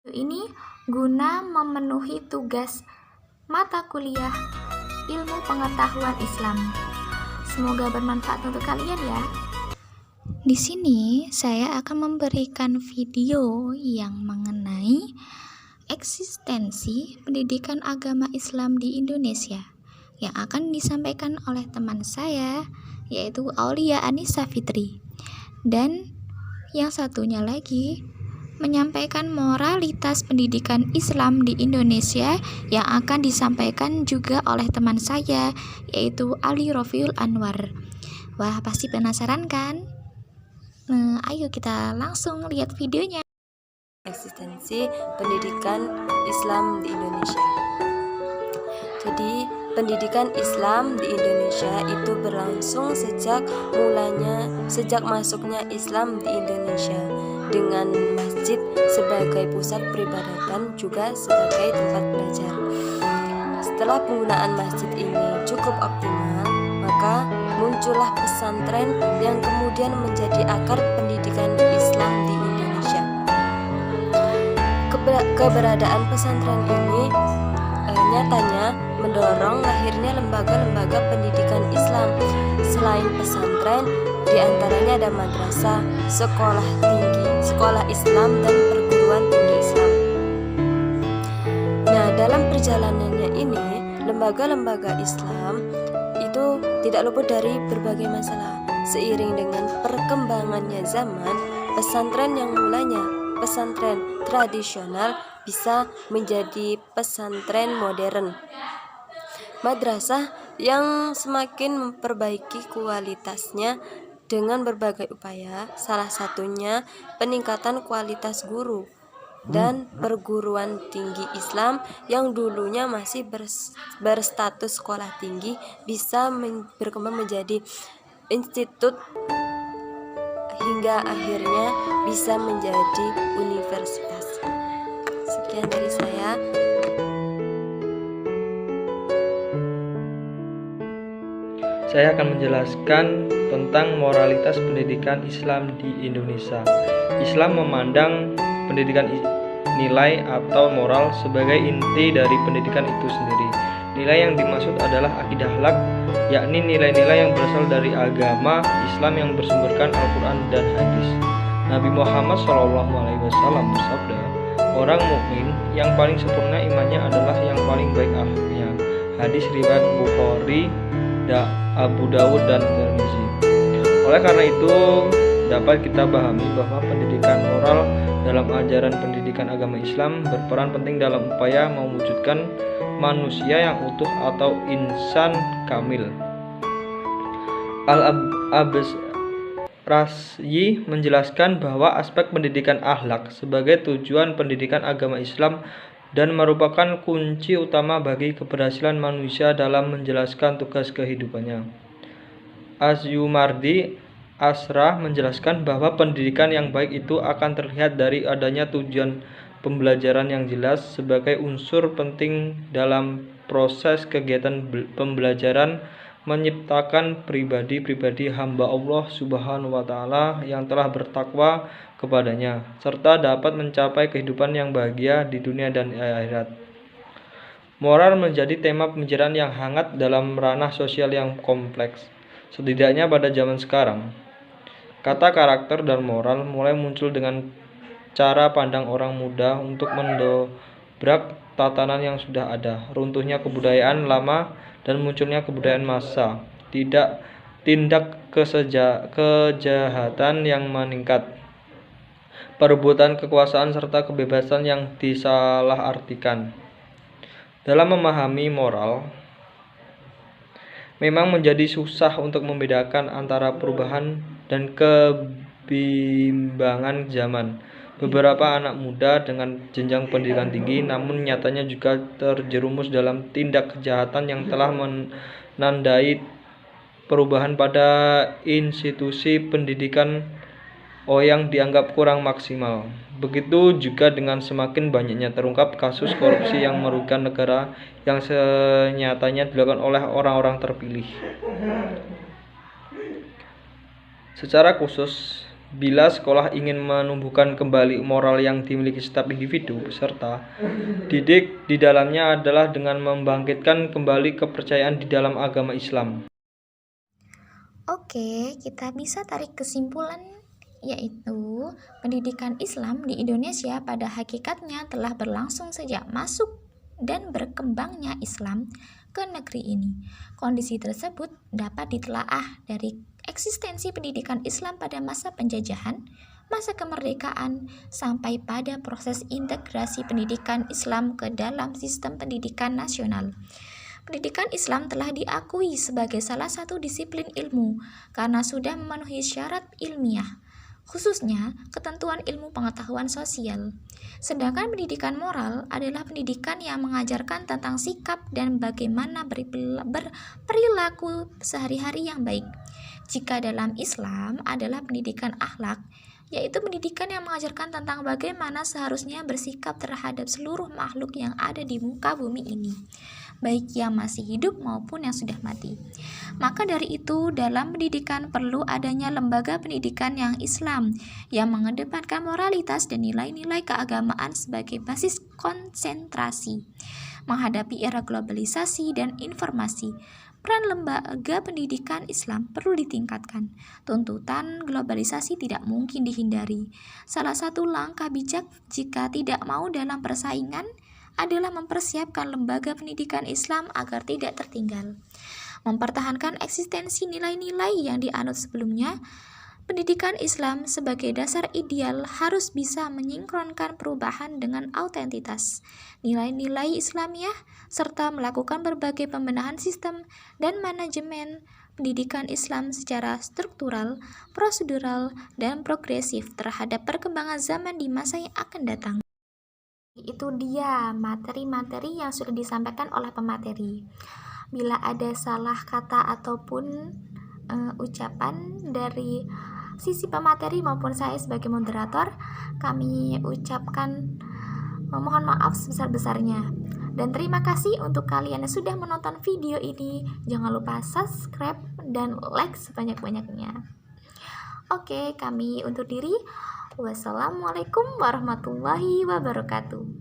Ini guna memenuhi tugas mata kuliah Ilmu Pengetahuan Islam. Semoga bermanfaat untuk kalian ya. Di sini saya akan memberikan video yang mengenai eksistensi pendidikan agama Islam di Indonesia yang akan disampaikan oleh teman saya, yaitu Aulia Anissa Fitri. Dan yang satunya lagi menyampaikan moralitas pendidikan Islam di Indonesia yang akan disampaikan juga oleh teman saya, yaitu Ali Rofiul Anwar. Wah, pasti penasaran kan? Ayo kita langsung lihat videonya. Eksistensi pendidikan Islam di Indonesia. Jadi, pendidikan Islam di Indonesia itu berlangsung sejak masuknya Islam di Indonesia, dengan masjid sebagai pusat peribadatan juga sebagai tempat belajar. Setelah penggunaan masjid ini cukup optimal, maka muncullah pesantren yang kemudian menjadi akar pendidikan Islam di Indonesia. Keberadaan pesantren ini nyatanya mendorong lahirnya lembaga-lembaga pendidikan Islam. Selain pesantren, diantaranya ada madrasah, sekolah tinggi, sekolah Islam, dan perguruan tinggi Islam. Nah, dalam perjalanannya ini, lembaga-lembaga Islam itu tidak luput dari berbagai masalah. Seiring dengan perkembangannya zaman, pesantren yang mulanya pesantren tradisional bisa menjadi pesantren modern. Madrasah yang semakin memperbaiki kualitasnya dengan berbagai upaya, salah satunya peningkatan kualitas guru, dan perguruan tinggi Islam yang dulunya masih berstatus sekolah tinggi bisa berkembang menjadi institut hingga akhirnya bisa menjadi universitas. Sekian dari saya. Saya akan menjelaskan tentang moralitas pendidikan Islam di Indonesia. Islam memandang pendidikan nilai atau moral sebagai inti dari pendidikan itu sendiri. Nilai yang dimaksud adalah akidah akhlak, yakni nilai-nilai yang berasal dari agama Islam yang bersumberkan Al-Quran dan hadis. Nabi Muhammad SAW bersabda, orang mukmin yang paling sempurna imannya adalah yang paling baik akhlaknya. Hadis riwayat Bukhari, Abu Dawud, dan Tirmizi. Oleh karena itu, dapat kita pahami bahwa pendidikan moral dalam ajaran pendidikan agama Islam berperan penting dalam upaya mewujudkan manusia yang utuh atau insan kamil. Al-Abrasyi menjelaskan bahwa aspek pendidikan akhlak sebagai tujuan pendidikan agama Islam dan merupakan kunci utama bagi keberhasilan manusia dalam menjelaskan tugas kehidupannya. Asyumardi Asrah menjelaskan bahwa pendidikan yang baik itu akan terlihat dari adanya tujuan pembelajaran yang jelas sebagai unsur penting dalam proses kegiatan pembelajaran, menciptakan pribadi-pribadi hamba Allah Subhanahu wa Ta'ala yang telah bertakwa kepadanya, serta dapat mencapai kehidupan yang bahagia di dunia dan akhirat. Moral menjadi tema pembicaraan yang hangat dalam ranah sosial yang kompleks, setidaknya pada zaman sekarang. Kata karakter dan moral mulai muncul dengan cara pandang orang muda untuk mendobrak tatanan yang sudah ada, runtuhnya kebudayaan lama dan munculnya kebudayaan massa, tindak kejahatan yang meningkat, perebutan kekuasaan serta kebebasan yang disalahartikan. Dalam memahami moral, memang menjadi susah untuk membedakan antara perubahan dan kebimbangan zaman. Beberapa anak muda dengan jenjang pendidikan tinggi namun nyatanya juga terjerumus dalam tindak kejahatan yang telah menandai perubahan pada institusi pendidikan yang dianggap kurang maksimal. Begitu juga dengan semakin banyaknya terungkap kasus korupsi yang merugikan negara yang senyatanya dilakukan oleh orang-orang terpilih. Secara khusus, Bila sekolah ingin menumbuhkan kembali moral yang dimiliki setiap individu, serta didik di dalamnya adalah dengan membangkitkan kembali kepercayaan di dalam agama Islam. Oke, kita bisa tarik kesimpulan, yaitu pendidikan Islam di Indonesia pada hakikatnya telah berlangsung sejak masuk dan berkembangnya Islam ke negeri ini. Kondisi tersebut dapat ditelaah dari eksistensi pendidikan Islam pada masa penjajahan, masa kemerdekaan, sampai pada proses integrasi pendidikan Islam ke dalam sistem pendidikan nasional. Pendidikan Islam telah diakui sebagai salah satu disiplin ilmu karena sudah memenuhi syarat ilmiah, khususnya ketentuan ilmu pengetahuan sosial. Sedangkan pendidikan moral adalah pendidikan yang mengajarkan tentang sikap dan bagaimana berperilaku sehari-hari yang baik. Jika dalam Islam adalah pendidikan akhlak, yaitu pendidikan yang mengajarkan tentang bagaimana seharusnya bersikap terhadap seluruh makhluk yang ada di muka bumi ini, baik yang masih hidup maupun yang sudah mati. Maka dari itu, dalam pendidikan perlu adanya lembaga pendidikan yang Islam, yang mengedepankan moralitas dan nilai-nilai keagamaan sebagai basis konsentrasi. Menghadapi era globalisasi dan informasi, peran lembaga pendidikan Islam perlu ditingkatkan. Tuntutan globalisasi tidak mungkin dihindari. Salah satu langkah bijak jika tidak mau dalam persaingan adalah mempersiapkan lembaga pendidikan Islam agar tidak tertinggal. Mempertahankan eksistensi nilai-nilai yang dianut sebelumnya, pendidikan Islam sebagai dasar ideal harus bisa menyinkronkan perubahan dengan autentitas nilai-nilai Islamiah serta melakukan berbagai pembenahan sistem dan manajemen pendidikan Islam secara struktural, prosedural, dan progresif terhadap perkembangan zaman di masa yang akan datang. Itu dia materi-materi yang sudah disampaikan oleh pemateri. Bila ada salah kata ataupun ucapan dari sisi pemateri maupun saya sebagai moderator, kami ucapkan mohon maaf sebesar-besarnya. Dan terima kasih untuk kalian yang sudah menonton video ini. Jangan lupa subscribe dan like sebanyak-banyaknya. Oke, kami undur diri. Wassalamualaikum warahmatullahi wabarakatuh.